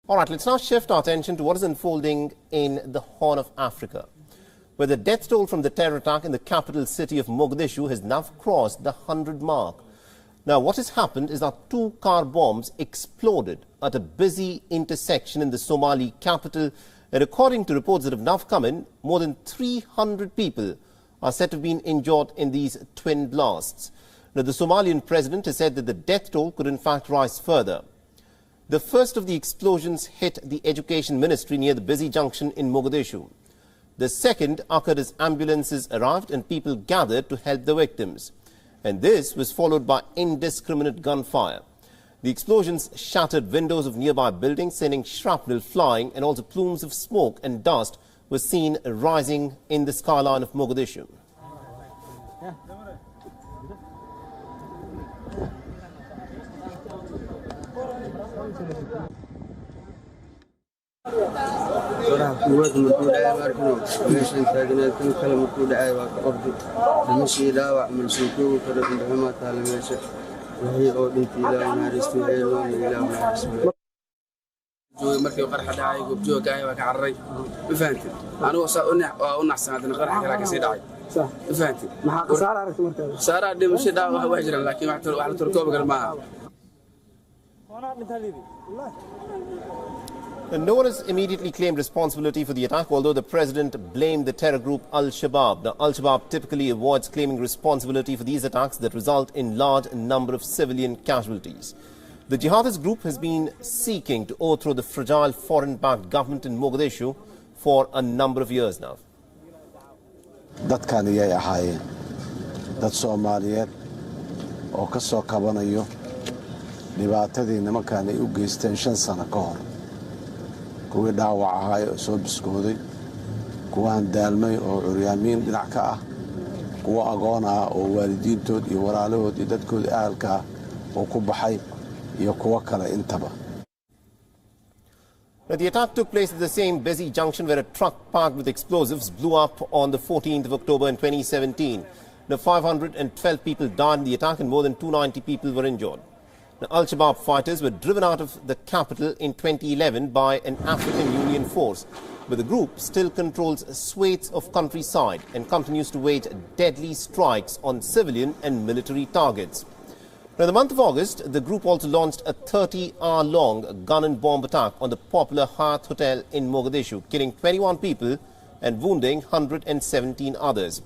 All right, let's now shift our attention to what is unfolding in the Horn of Africa, where the death toll from the terror attack in the capital city of Mogadishu has now crossed the 100 mark. Now, what has happened is that 2 car bombs exploded at a busy intersection in the Somali capital, and according to reports that have now come in, more than 300 people are said to have been injured in these twin blasts. Now, the Somalian president has said that the death toll could in fact rise further. The first of the explosions hit the Education Ministry near the busy junction in Mogadishu. The second occurred as ambulances arrived and people gathered to help the victims. And this was followed by indiscriminate gunfire. The explosions shattered windows of nearby buildings, sending shrapnel flying, and also plumes of smoke and dust were seen rising in the skyline of Mogadishu. markii qarxa dhacay goobjoogaay waa ka carray ma fahantin anigu saa u naxsanaadna qarxa kala ka sii dhacay sax ma fahantin maxaa qasaar aragtay markaa qasaar dhimasho dhaawac wax jiraan laakiin wax la turkoob gar maaha. And no one has immediately claimed responsibility for the attack, although the president blamed the terror group Al-Shabaab. Now, Al-Shabaab typically avoids claiming responsibility for these attacks that result in large number of civilian casualties. The jihadist group has been seeking to overthrow the fragile foreign-backed government in Mogadishu for a number of years now. dadkan iyay ahaayeen dad Soomaaliyeed oo ka soo kabanayo dhibaatadii nimankan ay u geysteen 5 sano ka hor kuwii dhaawac ahaa oo soo biskooday kuwaan daalmay oo curyaamiin dhinac ka ah kuwa agoon ah oo waalidiintood iyo walaalahood iyo dadkooda ahalka oo ku baxay iyo kuwa kale intaba. Now, the attack took place at the same busy junction where a truck parked with explosives blew up on the 14th of October in 2017. Now, 512 people died in the attack and more than 290 people were injured. Now, Al-Shabaab fighters were driven out of the capital in 2011 by an African Union force, but the group still controls swathes of countryside and continues to wage deadly strikes on civilian and military targets. Now, in the month of August, the group also launched a 30-hour-long gun and bomb attack on the popular Hyatt Hotel in Mogadishu, killing 21 people and wounding 117 others.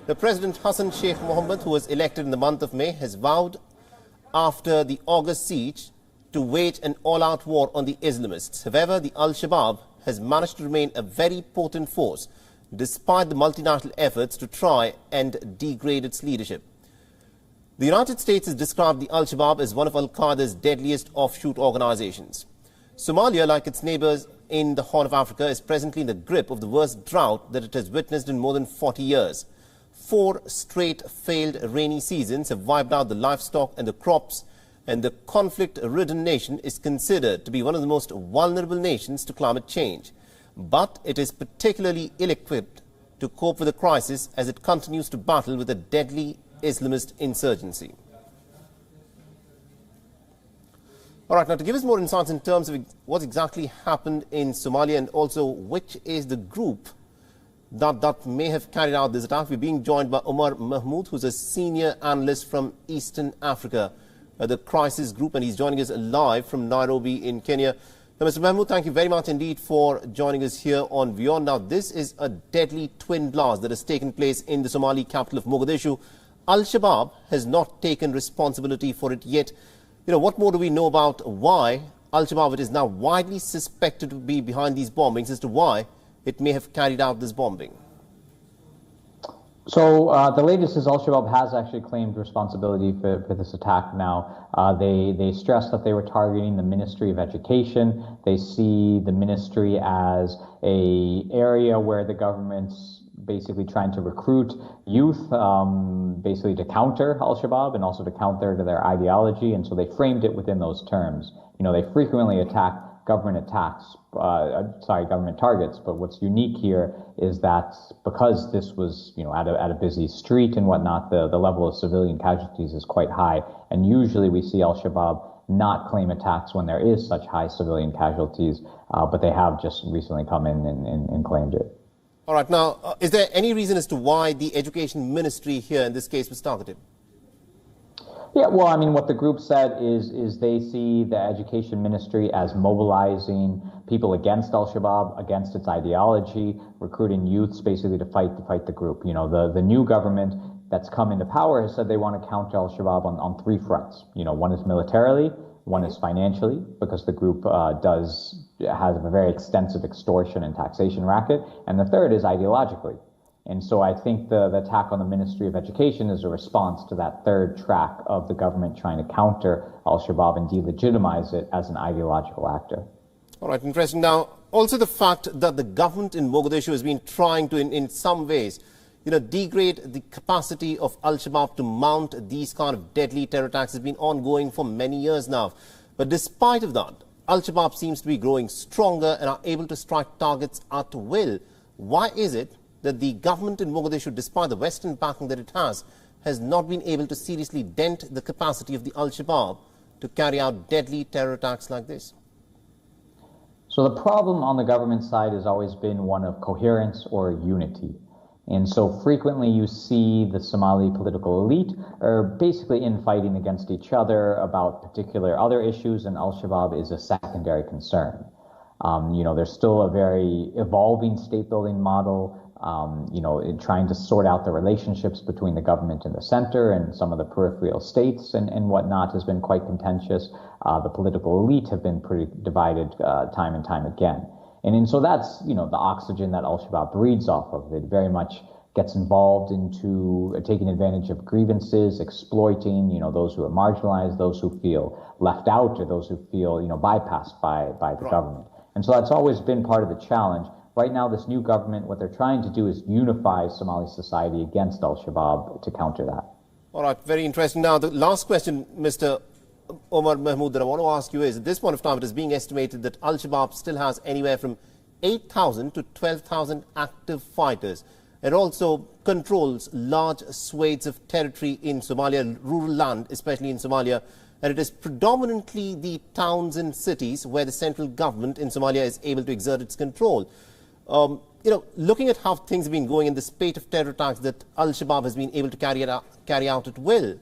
The President Hassan Sheikh Mohammed, who was elected in the month of May, has vowed after the August siege to wage an all-out war on the Islamists. However, the Al-Shabaab has managed to remain a very potent force despite the multinational efforts to try and degrade its leadership. The United States has described the Al-Shabaab as one of Al-Qaeda's deadliest offshoot organizations. Somalia, like its neighbors in the Horn of Africa, is presently in the grip of the worst drought that it has witnessed in more than 40 years. 4 straight failed rainy seasons have wiped out the livestock and the crops, and the conflict-ridden nation is considered to be one of the most vulnerable nations to climate change. But it is particularly ill-equipped to cope with the crisis as it continues to battle with a deadly Islamist insurgency. All right, now to give us more insights in terms of what exactly happened in Somalia and also which is the group that may have carried out this attack, we're being joined by Omar Mahmood, who's a senior analyst from Eastern Africa, the Crisis Group, and he's joining us live from Nairobi in Kenya. Now, Mr. Mahmood, thank you very much indeed for joining us here on Beyond. Now, this is a deadly twin blast that has taken place in the Somali capital of Mogadishu. Al-Shabaab has not taken responsibility for it yet. What more do we know about why Al-Shabaab is now widely suspected to be behind these bombings as to why it may have carried out this bombing? So the latest is Al-Shabaab has actually claimed responsibility for this attack now. They stressed that they were targeting the Ministry of Education. They see the ministry as an area where the government's basically trying to recruit youth, basically to counter Al-Shabaab and also to counter to their ideology. And so they framed it within those terms. They frequently attack government targets. But what's unique here is that because this was, at a busy street and whatnot, the level of civilian casualties is quite high. And usually we see Al-Shabaab not claim attacks when there is such high civilian casualties, but they have just recently come in and claimed it. All right. Now, is there any reason as to why the Education Ministry here in this case was targeted? Yeah, well, I mean, what the group said is they see the Education Ministry as mobilizing people against al-Shabaab, against its ideology, recruiting youths basically to fight the group. You know, the new government that's come into power has said they want to counter al-Shabaab on three fronts. You know, one is militarily, one is financially, because the group has a very extensive extortion and taxation racket, and the third is ideologically. And so I think the attack on the Ministry of Education is a response to that third track of the government trying to counter al-Shabaab and delegitimize it as an ideological actor. All right, interesting. Now, also the fact that the government in Mogadishu has been trying to, in some ways, degrade the capacity of al-Shabaab to mount these kind of deadly terror attacks has been ongoing for many years now. But despite of that, al-Shabaab seems to be growing stronger and are able to strike targets at will. Why is it that the government in Mogadishu, despite the Western backing that it has not been able to seriously dent the capacity of the al-Shabaab to carry out deadly terror attacks like this? So the problem on the government side has always been one of coherence or unity. And so frequently you see the Somali political elite are basically infighting against each other about particular other issues, and al-Shabaab is a secondary concern. There's still a very evolving state-building model, in trying to sort out the relationships between the government and the center, and some of the peripheral states and whatnot has been quite contentious. The political elite have been pretty divided time and time again. And so that's, the oxygen that al-Shabaab breeds off of. It very much gets involved into taking advantage of grievances, exploiting, those who are marginalized, those who feel left out, or those who feel, bypassed by the government. And so that's always been part of the challenge. Right now, this new government, what they're trying to do is unify Somali society against al-Shabaab to counter that. All right, very interesting. Now, the last question, Mr. Omar Mahmood, that I want to ask you is, at this point of time, it is being estimated that al-Shabaab still has anywhere from 8,000 to 12,000 active fighters. It also controls large swathes of territory in Somalia, rural land, especially in Somalia, and it is predominantly the towns and cities where the central government in Somalia is able to exert its control. Looking at how things have been going in the spate of terror attacks that al-Shabaab has been able to carry out at will,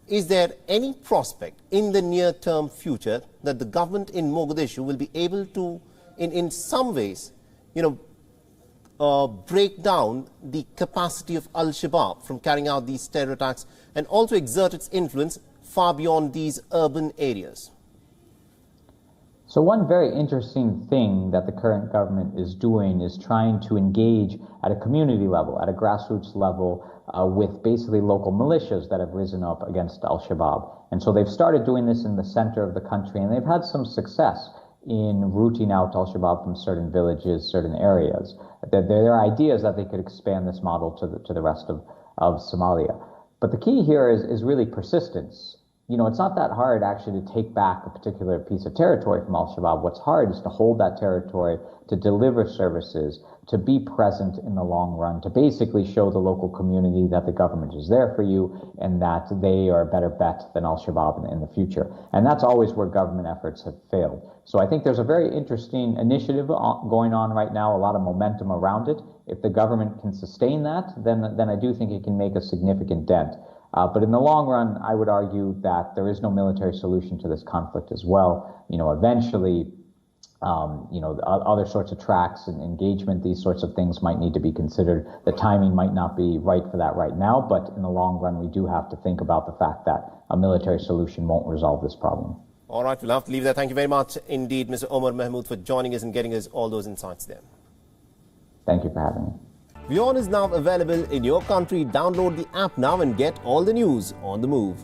is there any prospect in the near-term future that the government in Mogadishu will be able to, in some ways, break down the capacity of al-Shabaab from carrying out these terror attacks and also exert its influence far beyond these urban areas? So one very interesting thing that the current government is doing is trying to engage at a community level, at a grassroots level, with basically local militias that have risen up against al-Shabaab. And so they've started doing this in the center of the country, and they've had some success in rooting out al-Shabaab from certain villages, certain areas. There are ideas that they could expand this model to the rest of Somalia. But the key here is really persistence. It's not that hard actually to take back a particular piece of territory from al-Shabaab. What's hard is to hold that territory, to deliver services, to be present in the long run, to basically show the local community that the government is there for you and that they are a better bet than al-Shabaab in the future. And that's always where government efforts have failed. So I think there's a very interesting initiative going on right now, a lot of momentum around it. If the government can sustain that, then I do think it can make a significant dent. But in the long run, I would argue that there is no military solution to this conflict as well. Eventually, other sorts of tracks and engagement, these sorts of things might need to be considered. The timing might not be right for that right now, but in the long run, we do have to think about the fact that a military solution won't resolve this problem. All right, we'll have to leave there. Thank you very much indeed, Mr. Omar Mahmood, for joining us and getting us all those insights there. Thank you for having me. WION is now available in your country. Download the app now and get all the news on the move.